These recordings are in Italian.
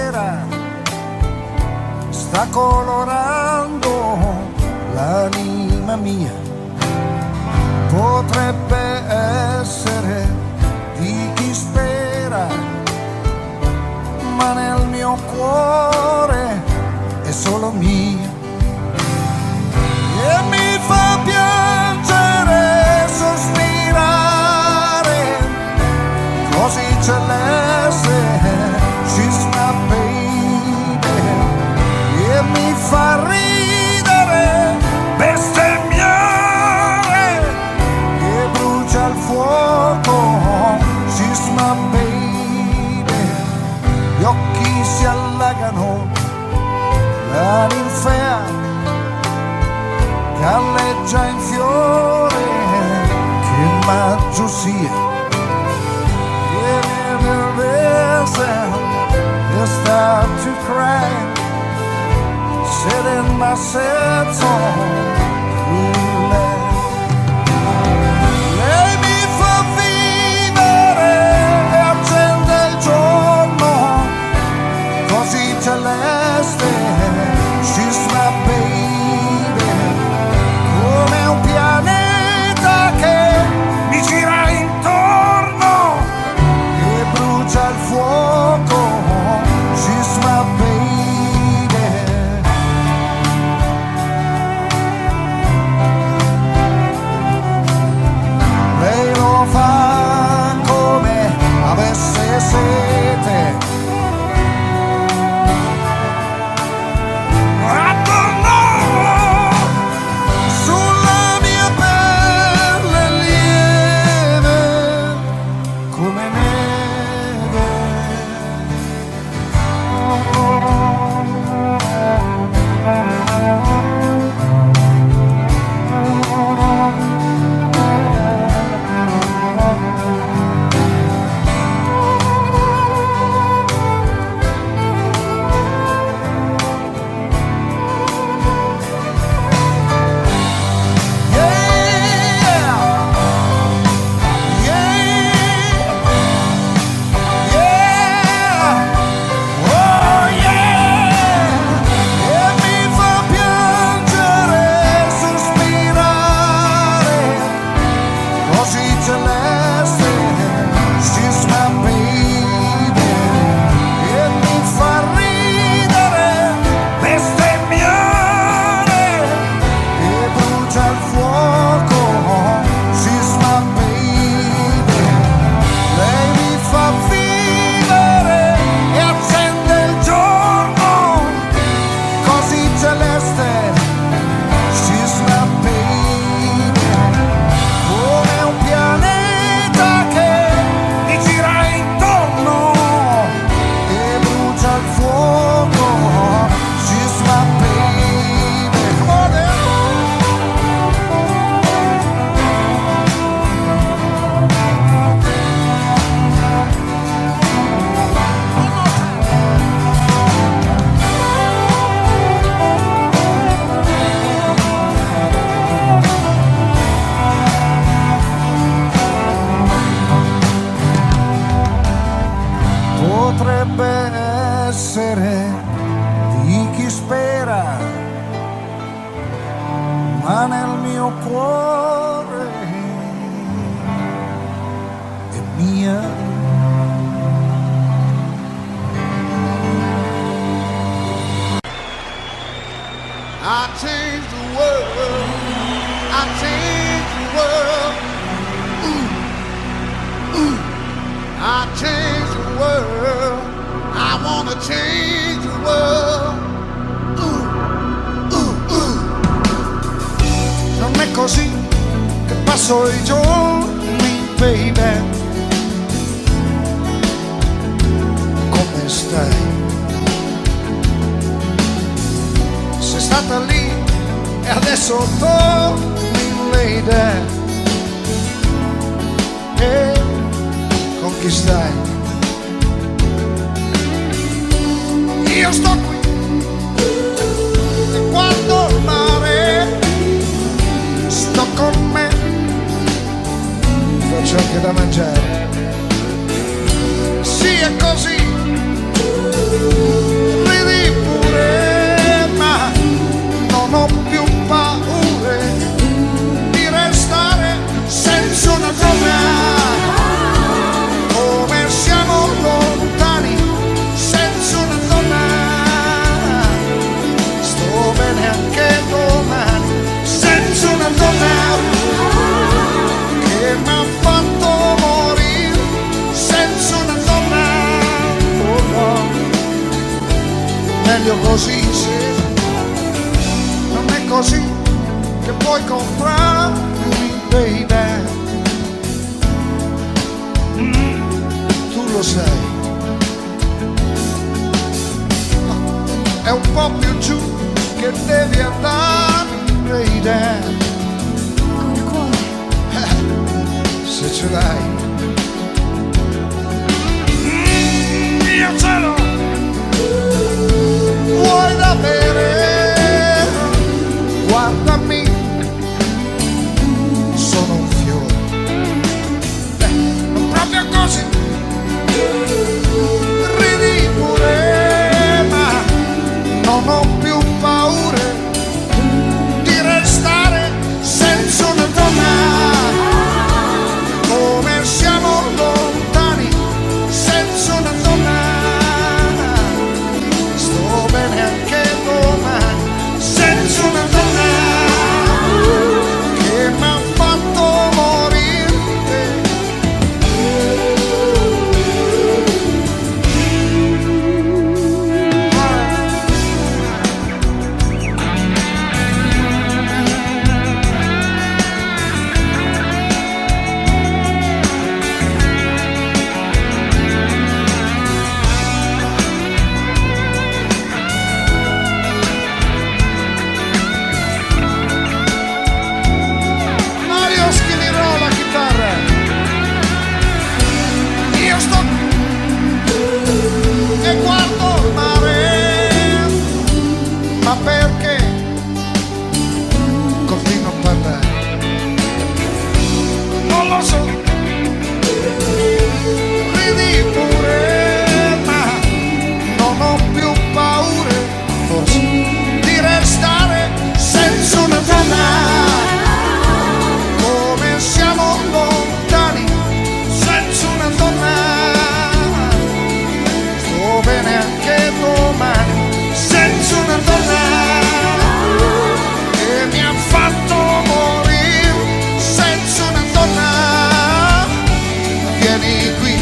sera sta colorando l'anima mia, potrebbe essere di chi spera, ma nel mio cuore è solo mia e mi fa piangere, sospirare, così celeste, she's my baby, e mi fa ridere, bestemmiare, e brucia il fuoco, she's my baby, gli occhi si allagano, la ninfea galleggia in fiore, che maggio sia. You start to cry, sitting my sad song through life. Lei mi fa vivere e accende il giorno, così celeste, she's my baby, come un pianeta che mi gira intorno e brucia il fuoco, she's my baby. Lei lo fa come avesse sete, attorno sulla mia pelle lieve come neve. Potrebbe essere di chi spera, ma nel mio cuore è mia. I changed the world, I changed the world, I changed the world, I wanna change the world. Non è così che passo i giorni, baby. Come stai? Sei stata lì e adesso torni, lady. E con chi stai? Io sto qui e guardo il mare, sto con me, faccio anche da mangiare. Sì, è così. meglio così, sì. Non è così che puoi comprarmi, baby. Tu lo sai. È un po' più giù che devi andare, baby. Con il cuore. Se ce l'hai. Io ce l'ho. Vuoi da bere? Guardami, sono un fiore. Non proprio così. Ridi pure, ma non ho più paura di restare senza una donna. Come siamo lontani senza una donna. Sto bene anche domani senza una donna che mi ha fatto morire. Mario Schilirò la chitarra. Io sto e guardo il mare. Ma perché continuo a parlare? Non lo so. Ridi pure, ma non ho più paura, forse, di restare senza una donna. Come siamo lontani senza una donna. Sto bene anche domani senza una donna che mi ha fatto morire senza una donna. Vieni qui,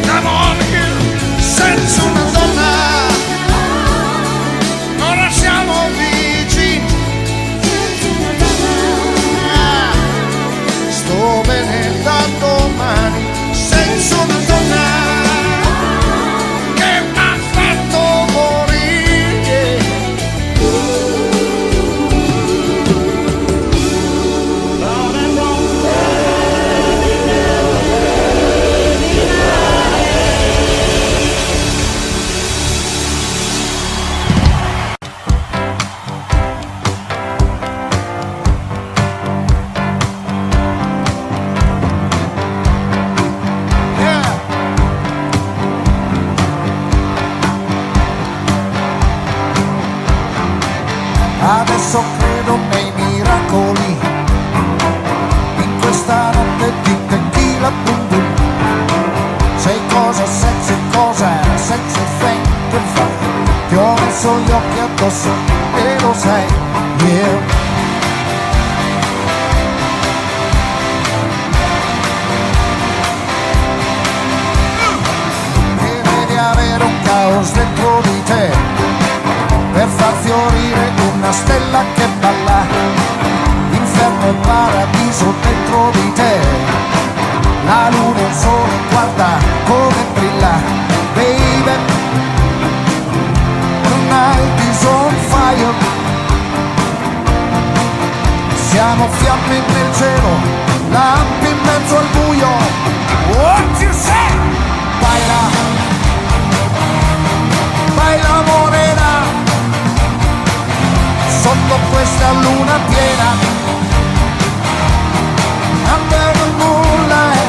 come on here, senza una donna. Ora siamo vicini. Sto bene da domani senza una donna che mi ha fatto morire. Yeah. Adesso credo nei miracoli, in questa notte di tequila bum bum. Sei cosa sexy, cosa sexy thing to fare. Ti ho messo gli occhi addosso e lo sai, yeah. Devi avere un caos dentro di te per far fiorire una stella che balla. Inferno e paradiso dentro di te. La luna e il sole, guarda come brilla, baby. The night is on fire. Siamo fiamme nel cielo, lampi in mezzo al buio. What you say? Baila, baila morena, sotto questa luna piena. Under the moonlight,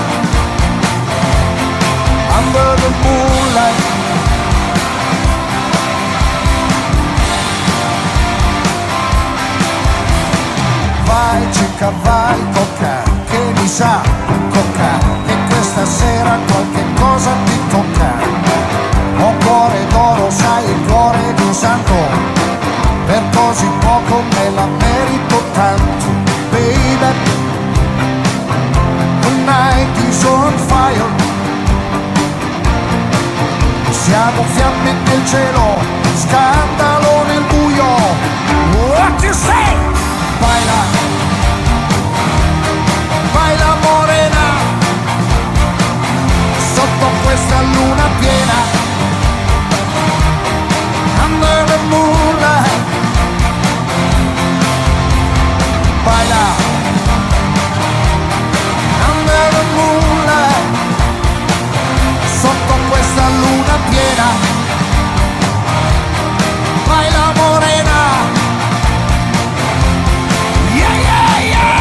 under the moonlight. Vai cica, vai cocca, che mi sa cocca, che questa sera qualche cosa ti tocca. Ho cuore d'oro, sai, il cuore di un santo, per così poco me la merito tanto, baby. The night is on fire. Siamo fiamme nel cielo, scandalo nel buio. What you say? Baila, baila morena, sotto questa luna piena, under the moonlight. Baila, under the moonlight, sotto questa luna piena. Baila morena, yeah, yeah, yeah,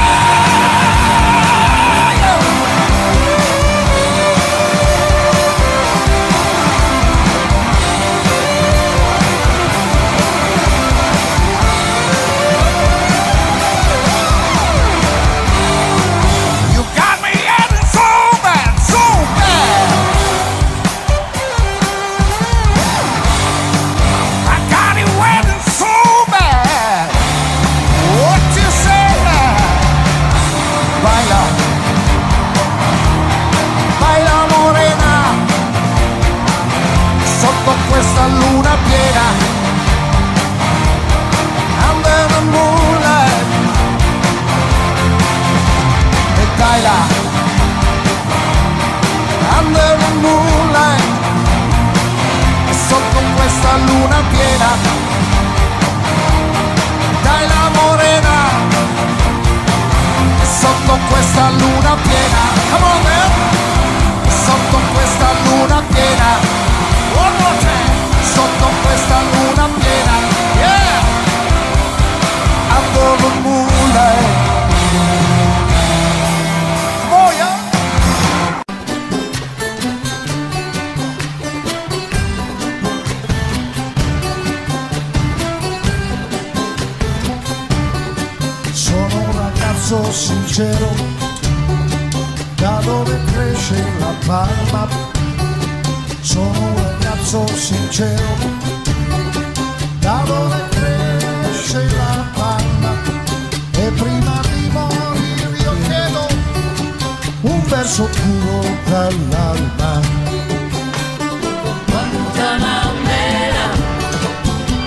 yeah. You got me getting so bad, so bad. I got it waiting so bad. What you say? Baila, baila morena, sotto questa luna piena, under the moonlight. E baila, under the moonlight, sotto questa luna piena. Dai la morena, sotto questa luna piena. Come on man, sotto questa luna piena. One more time, sotto questa luna piena. Yeah, under the moonlight. Oh yeah. Sono un ragazzo sincero, da dove cresce la palma. Sono un ragazzo sincero, da dove cresce la palma. E prima di morire io chiedo un verso puro dall'alba. Guantanamera,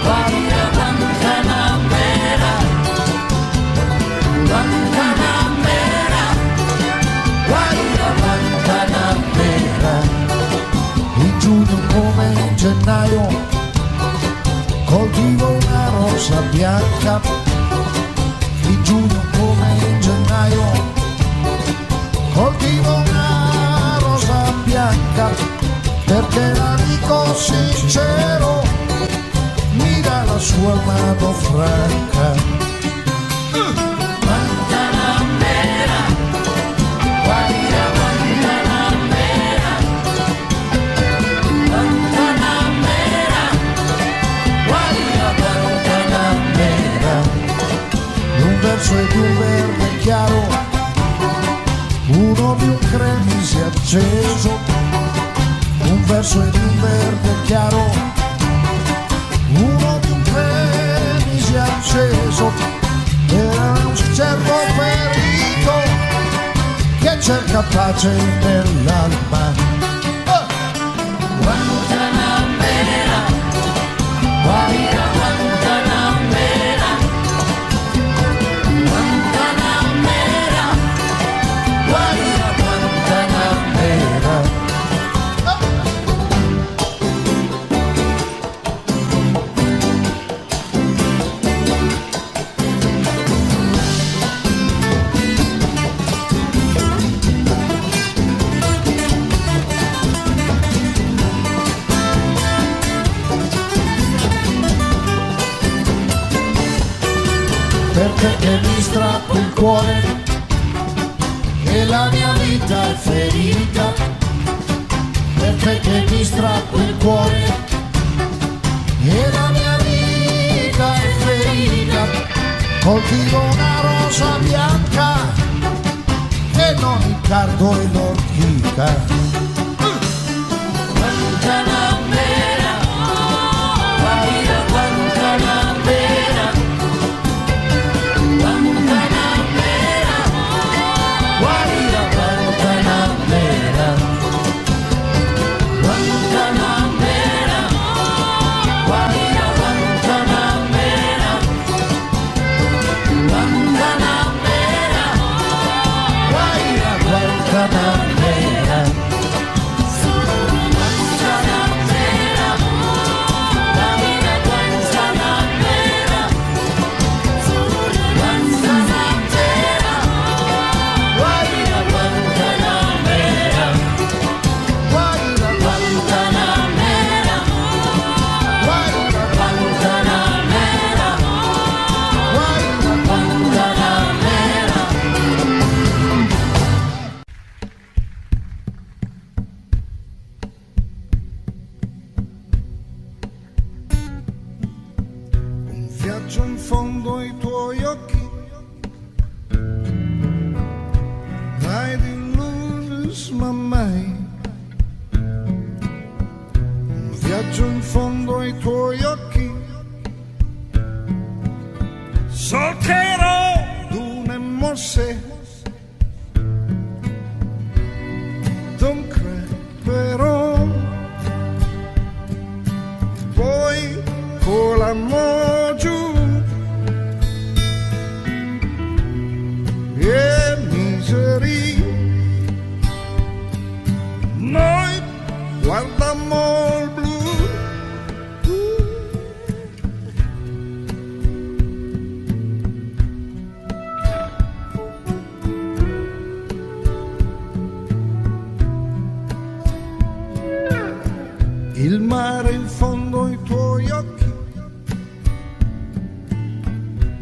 Guardia Guantanamera, Guantanamera, Guardia Guantanamera. In giugno come in gennaio coltivo una rosa bianca. In giugno come in gennaio coltivo una rosa bianca, perché l'amico sincero mi dà la sua mano franca. Guantanamera, Guardia Guantanamera, Guantanamera, Guardia Guantanamera. Un verso e di un verde chiaro, uno di un cremise acceso. Un verso e di un verde chiaro, uno di un cremise acceso. Era un cervo ferito che cerca pace nell'alba. Guantanamera, Guardia Guantanamera, Guantanamera, Guardia Guantanamera. Perché mi strappo il cuore e la mia vita è ferita. Perché mi strappo il cuore e la mia vita è ferita. Coltivo una rosa bianca e non il cardo e l'ortica. Guantanamera, Guardia Guantanamera, Guantanamera, Guardia Guantanamera, Guantanamera, Guardia viaggio in fondo ai tuoi occhi. Night illusions my mind. Un viaggio in fondo ai tuoi occhi. Solcherò dune mosse. Non creperò. Poi con l'amore giù. E miseria. Noi guardammo il blu. Il mare in fondo ai tuoi occhi.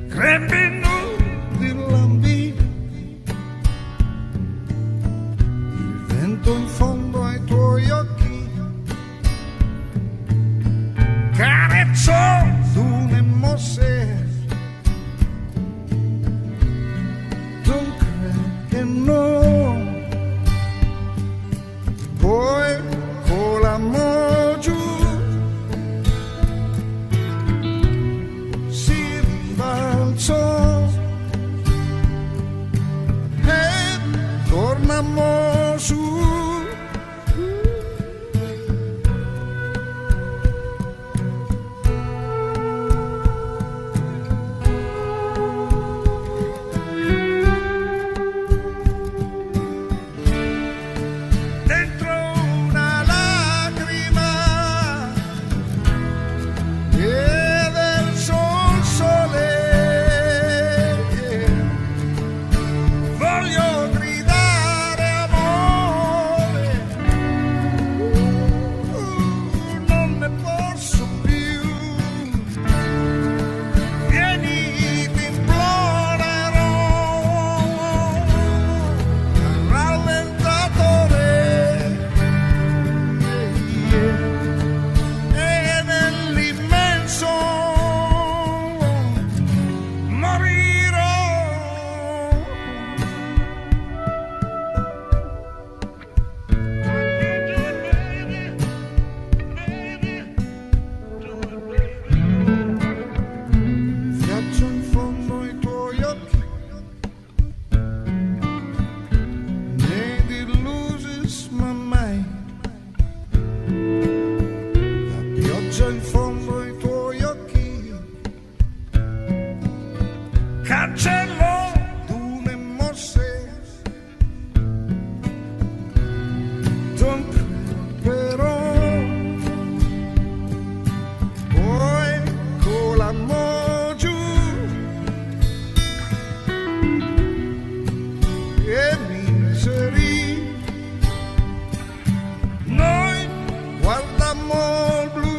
Crepi nudi lambi. Il vento in fondo ai tuoi occhi. Carezzò dune mosse. Non crede no. Poi con l'amore giù si ribalzò e tornammo su. Dentro una lacrima e verso il sole voglio gridare amore. Non ne posso più. Vieni, ti implorerò. Rallentatore. E nell'immenso morirò. Viaggio in fondo ai tuoi occhi. Need illusions my mind. La pioggia in fondo ai tuoi occhi. Cancello dune mosse. Non creperò. Poi con l'amore giù. E miseria. Noi guardammo il blu.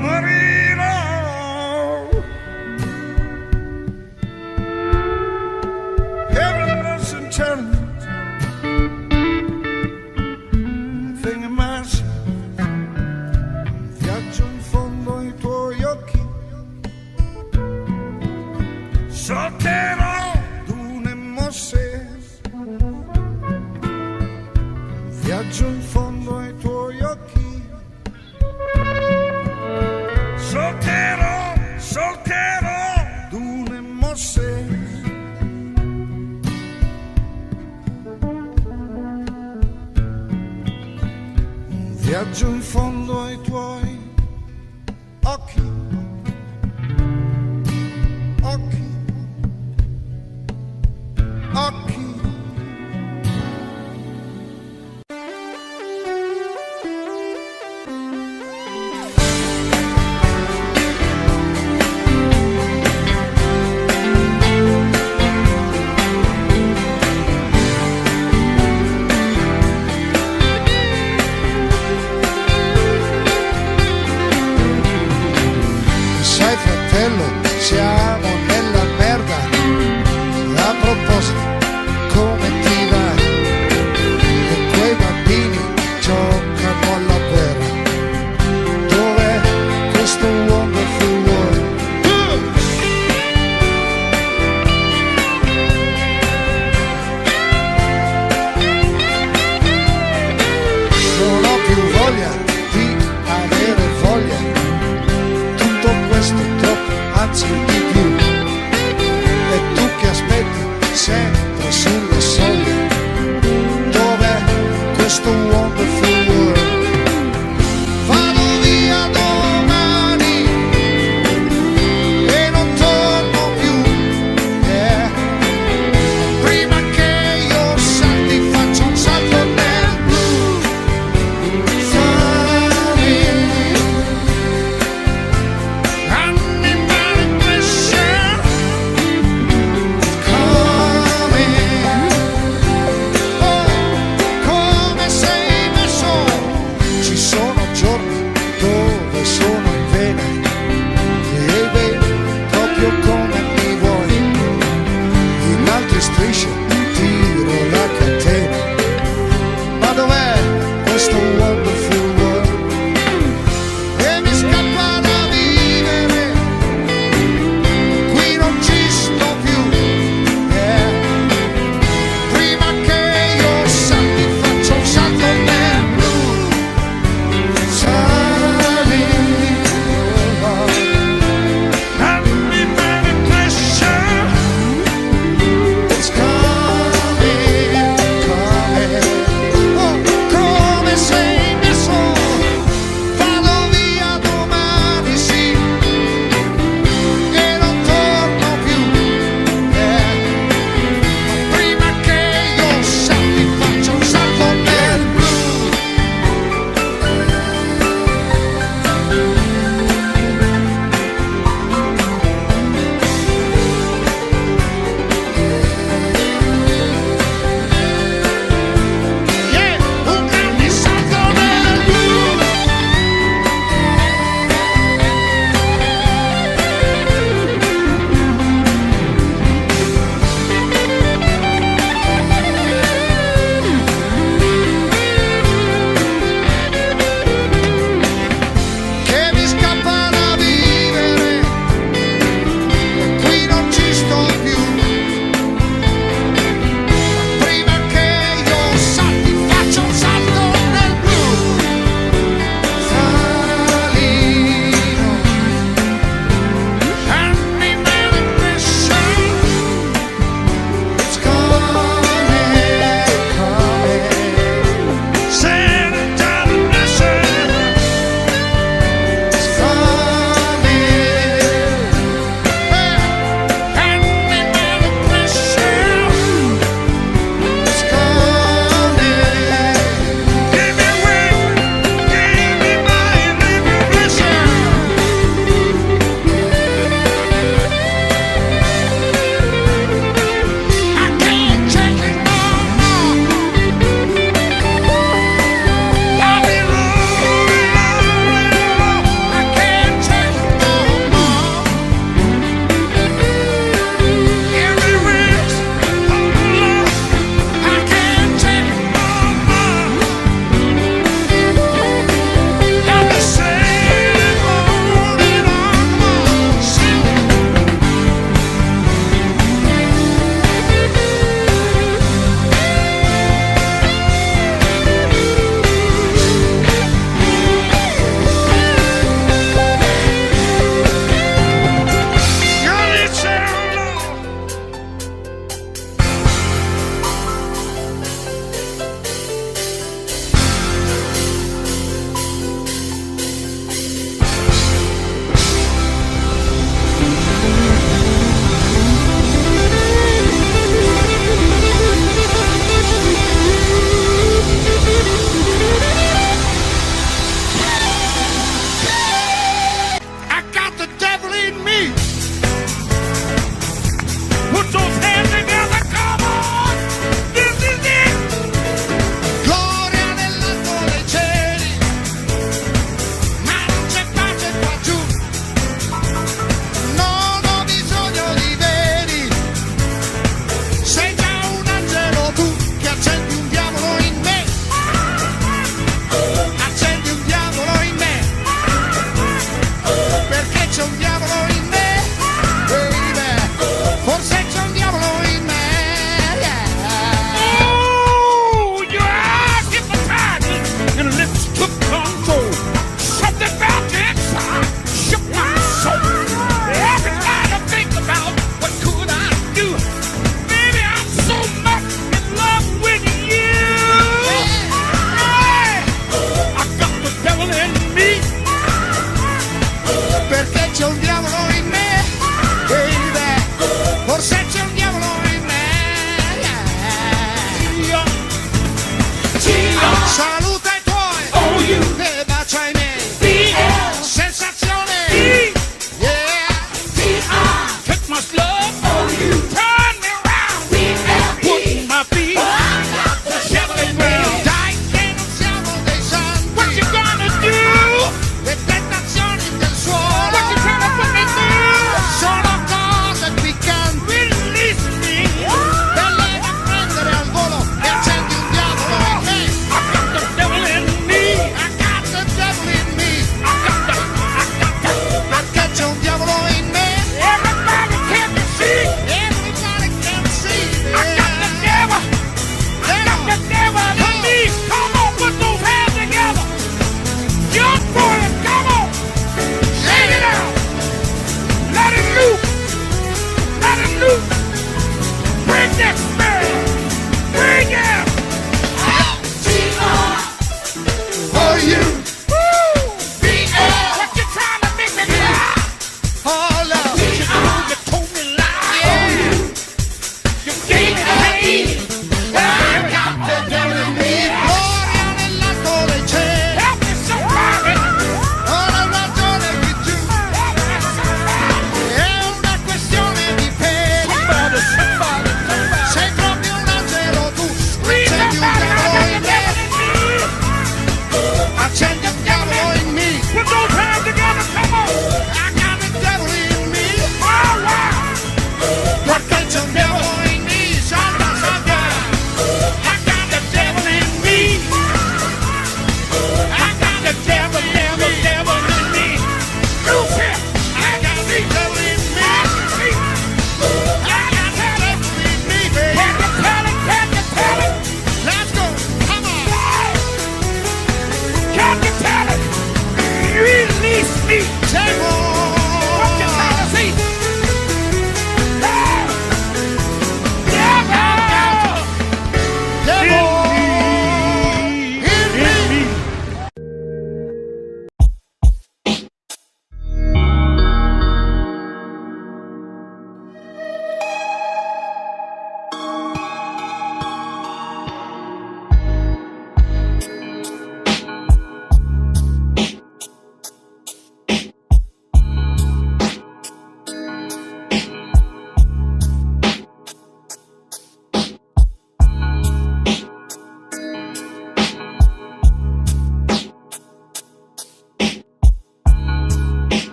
Morirò. Heaven doesn't turn. Thing in myself. Viaggio in fondo ai tuoi occhi. Solcherò dune mosse. Viaggio in fondo ai tuoi occhi. Solcherò dune mosse. Un viaggio in fondo ai tuoi occhi, occhi, occhi. Sai fratello, siamo nella merda. A proposito, come ti va? E quei bambini giocano alla guerra. Dov'è questo wonderful world? Non ho più voglia di avere voglia. Tutto questo è troppo, anzi di più. E tu che aspetti sempre sulle soglie. Dov'è questo wonderful world? Vado via domani e non torno più, yeah. Prima che io salti faccio un salto nel blu. Animal pressure coming. Oh, come sei messo? Ci sono giorni dove sono in vena e bene, proprio come mi vuoi. In altri strisce tiro la catena. Ma dov'è questo wonderful world? E mi scappa da vivere, qui non ci sto più, yeah. Prima che io salti faccio un salto nel blu. me, perché c'è un diavolo in me, baby, forse c'è un diavolo in me, yeah. Saluta i tuoi e bacia i miei, sensazione, yeah. Take my love, turn me around, put my feet, the shelling ground. Dai che non siamo dei santi, what you gonna do? Le tentazioni del suolo, what you trying to put me through? Sono cose piccanti, release me, belle da prendere al volo e accendi un diavolo in me. I got the devil in me, I got the devil in me, perché c'è un diavolo in me. Everybody can see, everybody can see. I got the devil, I got the devil in me. Come on, put those hands together. Young boys, come on, shake it out. Let it loose, let it loose. Bring that spirit, bring it. For you. What you trying to make me cry? Oh, love. You told me lies. You gave me pain. I got the devil in me. Gloria nell'alto dei cieli. Help me somebody. Ho la ragione che tu. È una questione di fede. Sei proprio un angelo tu. Accendi un diavolo in me. Accendi un diavolo in me. Put those hands together, come on. I got the devil in me. Oh, wow. Perché c'è un diavolo in me. Santa, santa. I got the devil in me. I got the devil in me. Loose him. I got the devil in me. I got the devil in me, baby. Can you tell it? Can you tell it? Let's go. Come on. Can you tell it? Release me. Devil. What you trying to see? Hey. Devil. Devil. In me.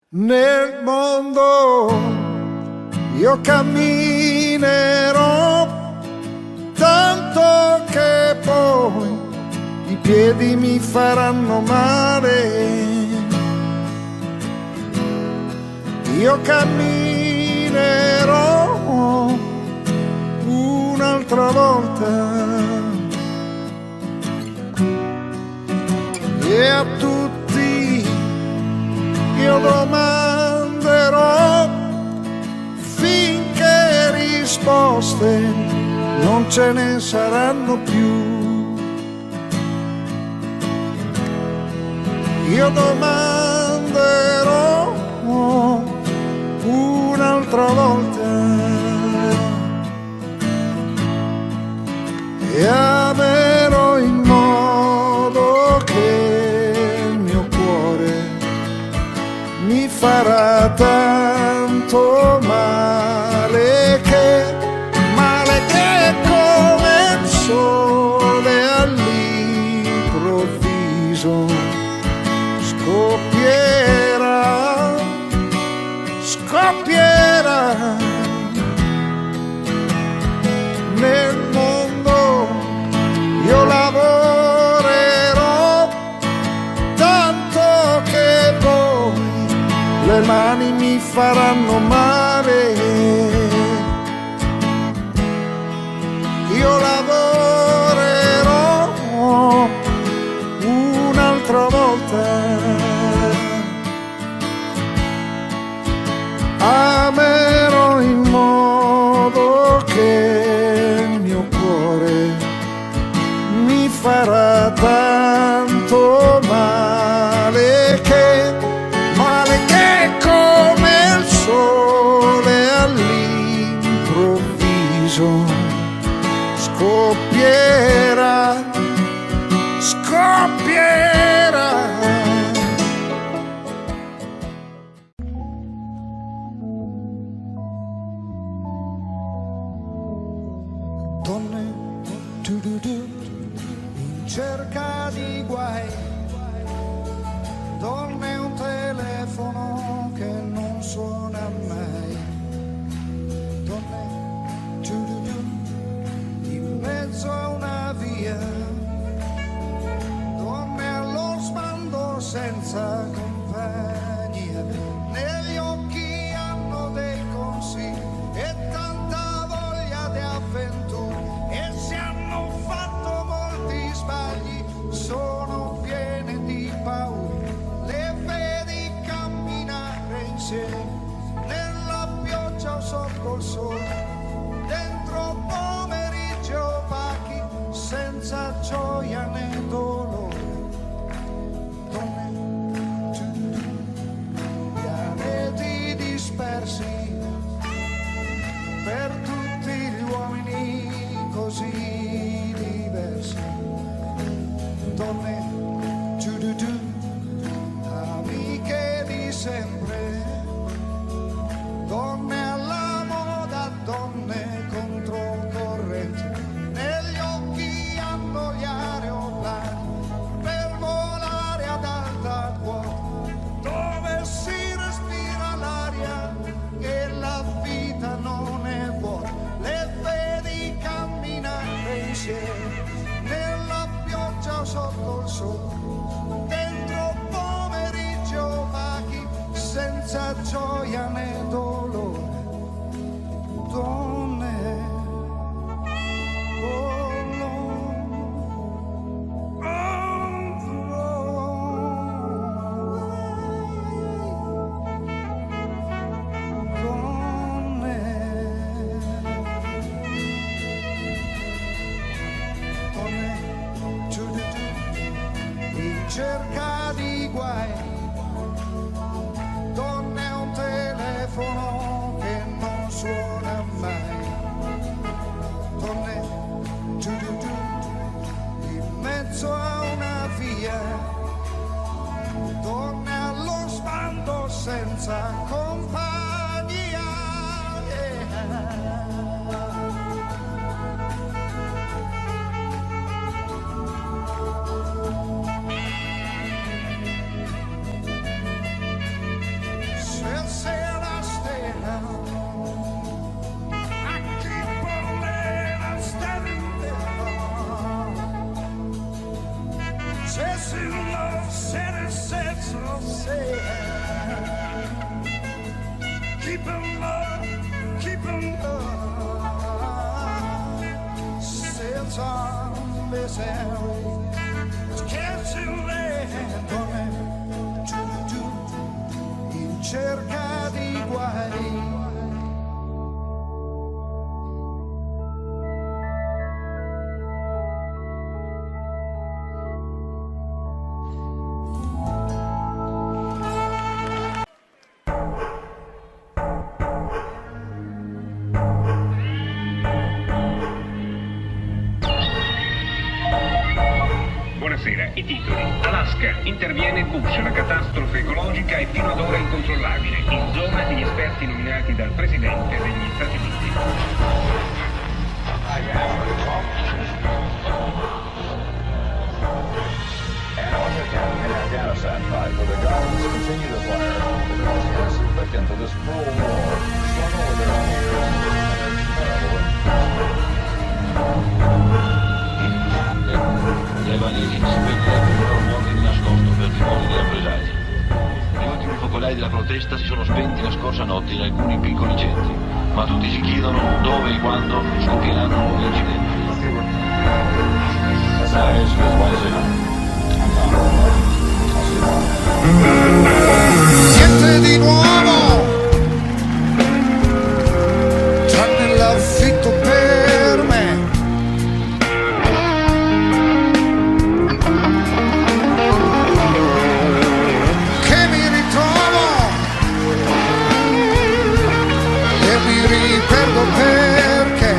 Nel mondo io camminerò, tanto che poi i piedi mi faranno male. Io camminerò un'altra volta e a tutti io domanderò finché risposte non ce ne saranno più. Io domanderò un'altra volta e amerò in modo che il mio cuore mi farà tanto male che come il sole all'improvviso scoppierà nel mondo. Io lavorerò tanto che poi le mani mi faranno male. Io lavorerò un'altra volta, amerò in modo che il mio cuore mi farà tanto male che come il sole all'improvviso scoppierà. Donne in cerca di guai, donne un telefono che non suona mai, donne in mezzo a una via, donne allo sbando senza compagnia, negli occhi hanno dei consigli e tanta voglia di avventura e si hanno fatto molti sbagli, sono piene di paura, le vedi camminare insieme nella pioggia o sotto il sole, dentro pomeriggi opachi senza gioia né dolore. Donne, pianeti dispersi per tutti gli uomini così diversi. Donne, amiche di sempre, donne alla moda, donne controcorrente, negli occhi hanno gli aeroplani per volare ad alta quota, dove si respira l'aria e la vita non è vuota, le vedi camminare insieme nella pioggia o sotto il sole, dentro pomeriggi opachi senza gioia né dolore. Donne, oh no, in cerca di guai, donne un telefono che non suona mai, donne in mezzo a una via, donne allo sbando senza compagnia, keep 'em up, keep 'em up. Since I'm missing, can't you let in cerca di guai. I titoli. Alaska, interviene Bush, la catastrofe ecologica è fino ad ora incontrollabile. In zona gli esperti nominati dal Presidente degli Stati Uniti. And also in Afghanistan fight where the Guardians continue to fire because the innocent victims of this cruel war struggle with their own Le valisi si spegnerebbero i loro fuochi di nascosto per timore di rappresaglie. Gli ultimi focolai della protesta si sono spenti la scorsa notte in alcuni piccoli centri, ma tutti si chiedono dove e quando scoppieranno nuovi incidenti. Niente di nuovo, tranne l'affitto per me. Che mi ritrovo e mi riperdo perché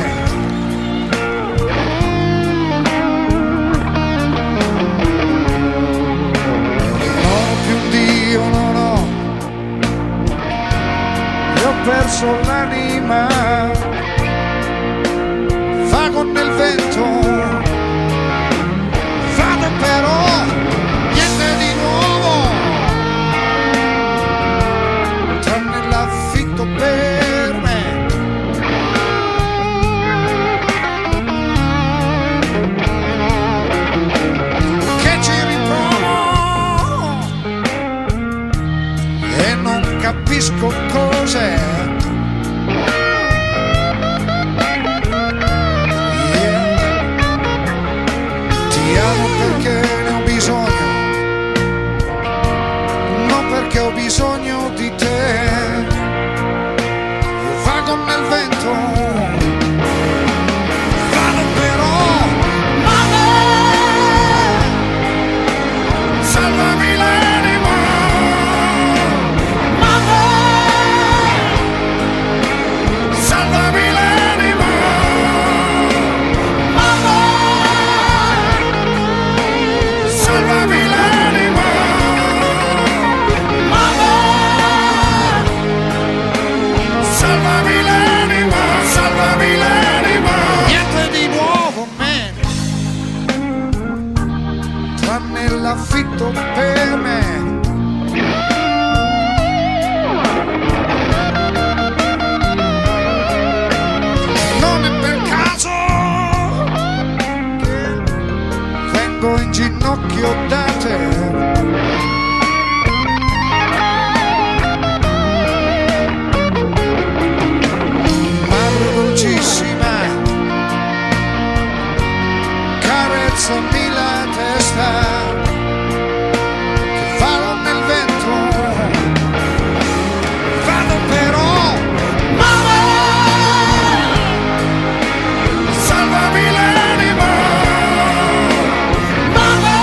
ho perso l'anima, vago nel vento, vado però, niente di nuovo, tranne l'affitto per me. Che ci riprovo e non capisco cos'è. Ho bisogno di te, io vago nel vento, vado però, mamma, salvami l'anima, mamma, salvami l'anima, mamma, salvami l'anima. Salvami l'anima, niente di nuovo, man, tranne l'affitto per me. Non è per caso che vengo in ginocchio da te. Carezzami la testa, che vado nel vento, vado però, mamma, salvami l'anima, mamma,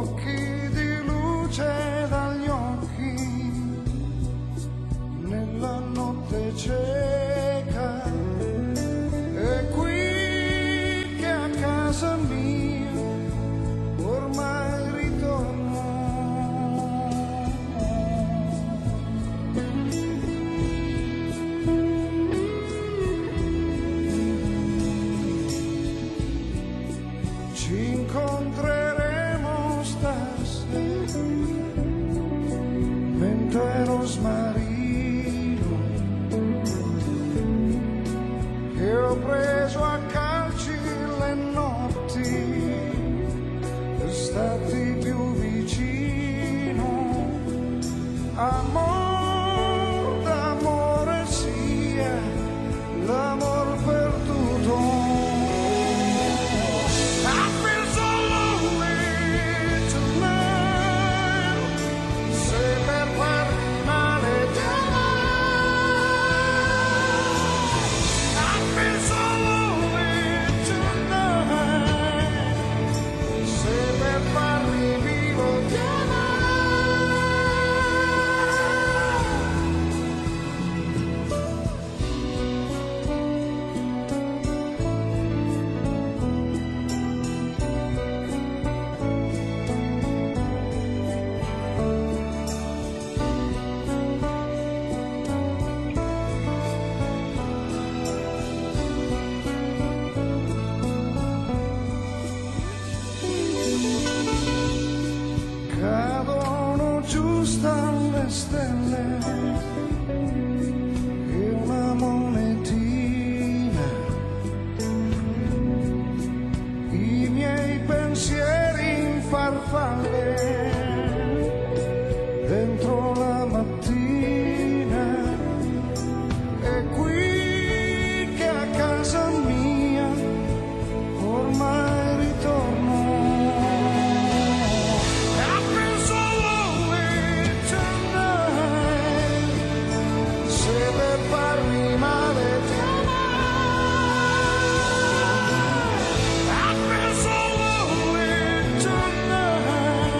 occhi di luce dagli occhi, nella notte cieca, è qui che a casa mia ormai ritorno. Ci incontreremo stasera mentre ero smarrito, che ho preso a calci le notti per starti più vicino. Amor d'amore sia l'amor perduto. I feel so lonely tonight. Se per farmi male ti I feel so lonely tonight. Se per farmi vivo ti cadono giù dalle stelle e una monetina, i miei pensieri in farfalle dentro la mattina. È qui che a casa mia ormai ritorno. I feel so lonely tonight. Se per farmi male ti I feel so lonely tonight.